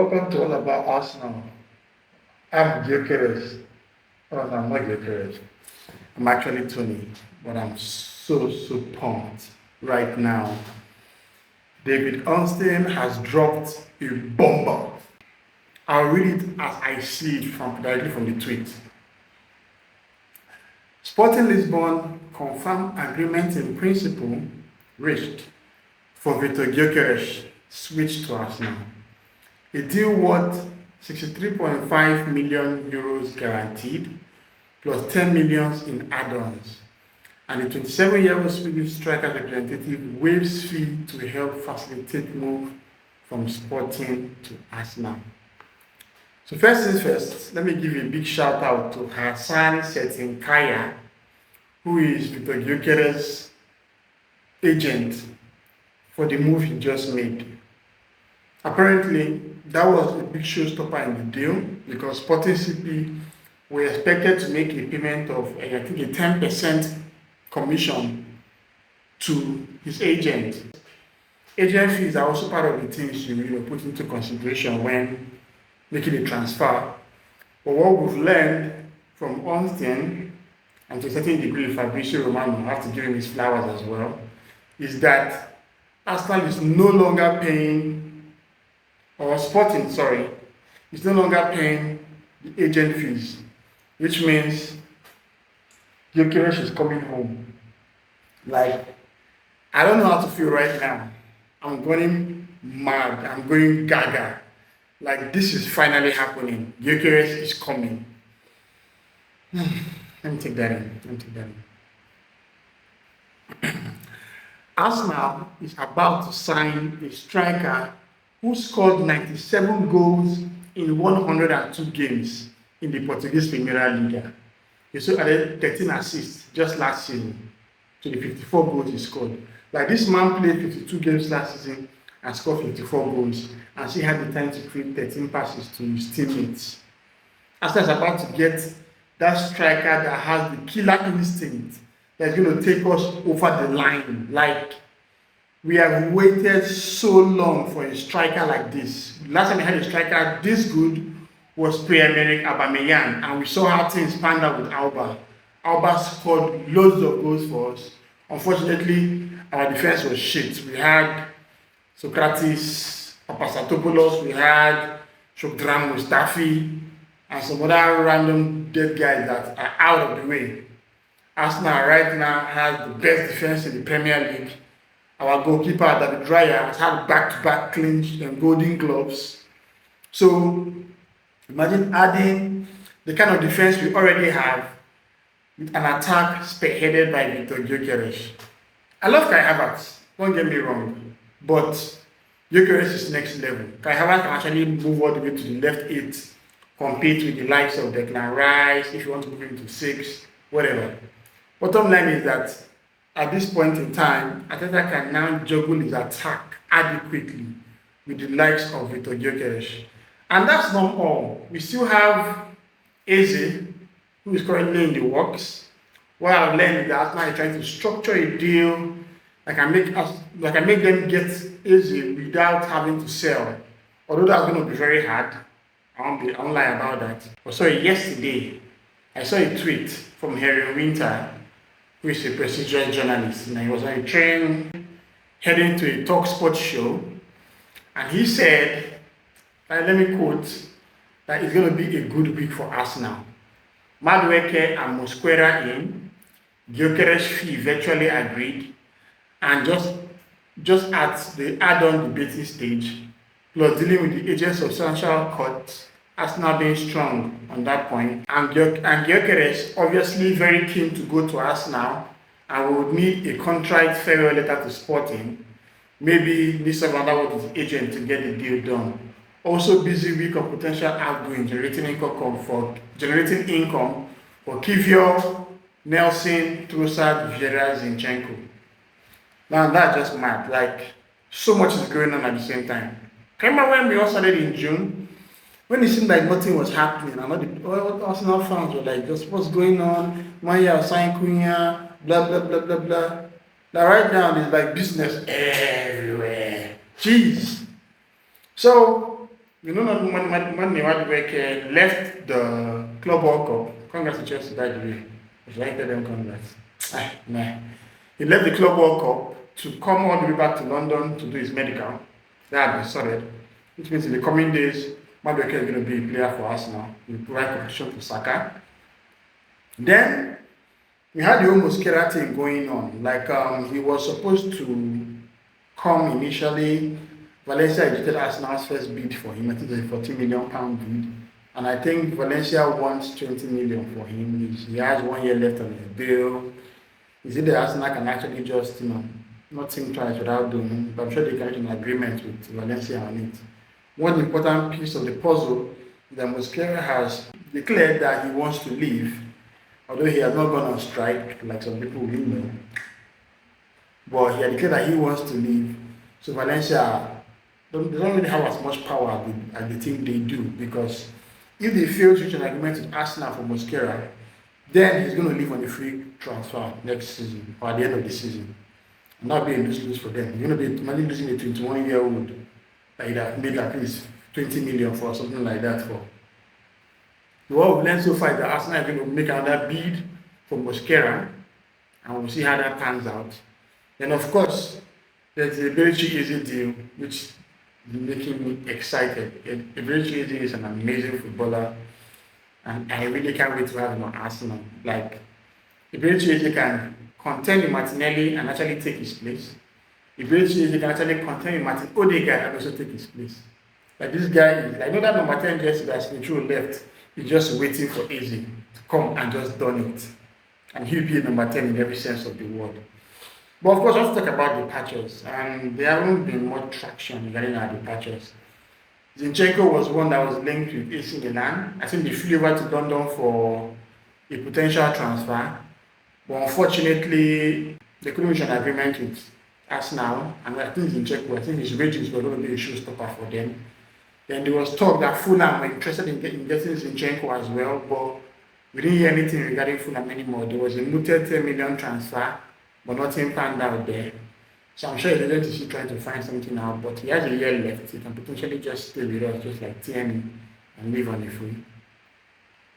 Welcome to All About Arsenal. I'm Gyokeres. Oh, no, I'm not Gyokeres. I'm actually Tony, but I'm so pumped right now. David Ornstein has dropped a bomber. I'll read it as I see it directly from the tweet. Sporting Lisbon confirmed agreement in principle reached for Viktor Gyökeres switch to Arsenal. A deal worth 63.5 million euros guaranteed, plus 10 million in add-ons. And the 27-year-old Swedish striker representative waives fee to help facilitate move from Sporting to Arsenal. So first things first, let me give a big shout out to Hassan Setinkaya, who is Viktor Gyökeres' agent for the move he just made. Apparently, that was a big showstopper in the deal because Sporting CP were expected to make a payment of, I think, a 10% commission to his agent. Agent fees are also part of the things you put into consideration when making a transfer. But what we've learned from Ornstein, and to a certain degree Fabrizio Romano, I have to give him his flowers as well, is that Arsenal is no longer paying, or Sporting, sorry, is no longer paying the agent fees, which means Gyokeres is coming home. Like, I don't know how to feel right now. I'm going mad. I'm going gaga. Like, this is finally happening. Gyokeres is coming. Let me take that in. Arsenal is about to sign a striker who scored 97 goals in 102 games in the Portuguese Premier League. He also added 13 assists just last season to the 54 goals he scored. Like, this man played 52 games last season and scored 54 goals, and he had the time to create 13 passes to his teammates. Arsenal is about to get that striker that has the killer instinct that's going to take us over the line. Like, we have waited so long for a striker like this. Last time we had a striker this good was Pierre-Emerick Aubameyang, and we saw how things panned out with Alba. Alba scored loads of goals for us. Unfortunately, our defense was shit. We had Socrates Papasatopoulos, we had Shokdram Mustafi, and some other random dead guys that are out of the way. Arsenal right now has the best defense in the Premier League. Our goalkeeper, David Raya, has had back-to-back clinch and golden gloves. So imagine adding the kind of defense we already have with an attack spearheaded by Viktor Gyökeres. I love Kai Havertz, don't get me wrong, but Gyökeres is next level. Kai Havertz can actually move all the way to the left 8, compete with the likes of Declan Rice, if you want to move him to 6, whatever. Bottom line is that at this point in time, Arteta can now juggle his attack adequately with the likes of Viktor Gyökeres. And that's not all. We still have Eze, who is currently in the works. What I've learned is that Arsenal is trying to structure a deal that can make them get Eze without having to sell. Although that's going to be very hard. I won't lie about that. But sorry, yesterday, I saw a tweet from Harry Winter, who is a prestigious journalist. And he was on a train heading to a talk sports show. And he said, let me quote, that it's going to be a good week for Arsenal. Madueke and Mosquera in, Gyokeres fee virtually agreed, and just at the add-on debating stage, plus dealing with the agent's substantial cut, Arsenal being strong on that point, and Gyokeres obviously very keen to go to Arsenal, and we would need a contract farewell letter to Sporting, maybe need some other work with his agent to get the deal done. Also busy week of potential outgoing, generating income for Kivior, Nelson, Trossard, Vieira, Zinchenko. Now that's just mad. Like, so much is going on at the same time. Can you remember when we all started in June? When it seemed like nothing was happening, and all the Arsenal fans were like, just what's going on? Maya, sign Cunha, blah, blah, blah, blah, blah. Now right now, there's like business everywhere. Jeez. So, You know, not Viktor left the Club World Cup. Congrats to Chelsea, by the way. I should like them congrats. Nah. He left the Club World Cup to come all the way back to London to do his medical. That had been sorted. Which means in the coming days, Madueke is going to be a player for Arsenal. He will provide competition for Saka. Then we had the whole Mosquera thing going on. Like he was supposed to come initially. Valencia rejected Arsenal's first bid for him. I think it's a £40 million bid. And I think Valencia wants 20 million for him. He has 1 year left on his bill. Is it that Arsenal can actually just, not think twice without doing it? But I'm sure they can reach an agreement with Valencia on it. One important piece of the puzzle is that Mosquera has declared that he wants to leave, although he has not gone on strike like some people will know. But he had declared that he wants to leave. So Valencia they don't really have as much power as they think they do, because if they fail to reach an agreement with Arsenal for Mosquera, then he's going to leave on a free transfer next season or at the end of the season. And that'll be a lose-lose for them. You're going to be imagine losing a 21-year-old that you'd have made at least 20 million for, something like that for. What we've learned so far is that Arsenal is going to make another bid for Mosquera, and we'll see how that pans out. Then, of course, there's a very easy deal, which is making me excited. A very easy is an amazing footballer, and I really can't wait to have him on Arsenal. Like, Iberichi can contend with Martinelli and actually take his place. Iberichi can actually contend with Martin Odegaard and also take his place. Like, this guy is, I know that number 10 jersey that's control left, he's just waiting for Eze to come and just done it. And he'll be number 10 in every sense of the word. But of course, let's talk about departures. And there haven't been much traction regarding our departures. Zinchenko was one that was linked with AC Milan. I think they flew over to London for a potential transfer. But unfortunately, they couldn't reach an agreement with Arsenal. And I think Zinchenko, I think his wages were going to be a showstopper for them. Then there was talk that Fulham were interested in getting Zinchenko as well. But we didn't hear anything regarding Fulham anymore. There was a mooted 10 million transfer, but nothing panned out there. So I'm sure he's going to see trying to find something out, but he has a year left. He can potentially just stay with us, just like TNE, and live on the free.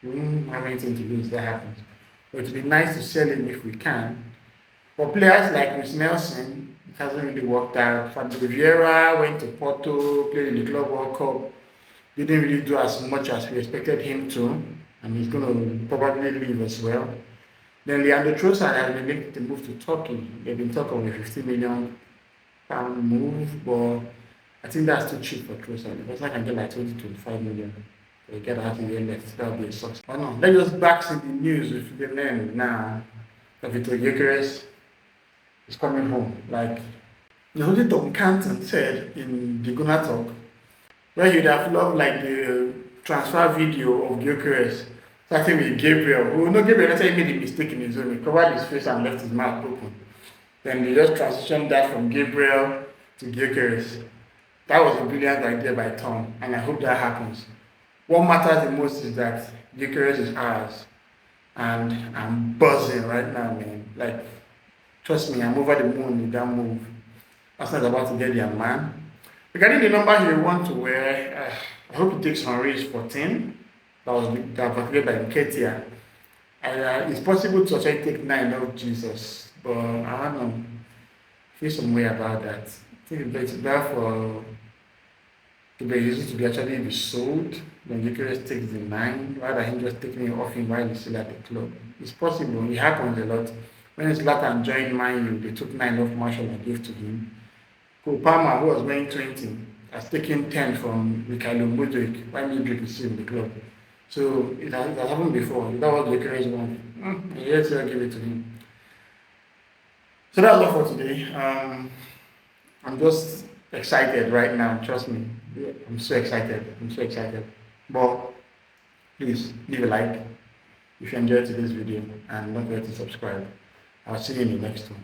We won't have anything to lose if that happens. But it would be nice to sell him if we can. For players like Chris Nelson, it hasn't really worked out. Fabio Vieira went to Porto, played in the Club World Cup, didn't really do as much as we expected him to, and he's going to probably leave as well. Then Leandro Trossard has been linked to move to Turkey. They've been talking of a £50 million move, but I think that's too cheap for Trossard. Because I can get like 20-25 million. They get half a year left. That'll be a success. But no, let's just back to the news with the men now. That Viktor Gyökeres is coming home. Like, the only Tom Canton said in the Guna talk, where you'd have loved like the transfer video of Gyökeres starting with Gabriel, who no Gabriel actually made a mistake in his own. He covered his face and left his mouth open. Then they just transitioned that from Gabriel to Gyökeres. That was a brilliant idea by Tom, and I hope that happens. What matters the most is that Gyökeres is ours, and I'm buzzing right now, man. Like, trust me, I'm over the moon with that move. Arsenal is about to get their man. Regarding the number he want to wear, I hope he takes Henry's 14. That was calculated by Nketiah. It's possible to actually take 9 of Jesus, but I don't know. I feel some way about that. I think it's better for to be easy to be actually be sold when Gyokeres takes the 9 rather than him just taking it off him while he's still at the club. It's possible. It happens a lot. When Zlatan joined Man U, they took 9 off Marshall and gave to him. Cole Palmer, who was wearing 20, has taken 10 from Mikhailo Mudryk while Mudryk is still in the club. So it has happened before. That was Gyokeres one. Yes, I'll give it to him. So that's all for today. I'm just excited right now. Trust me. I'm so excited. But please leave a like if you enjoyed today's video and don't forget to subscribe. I'll see you in the next one.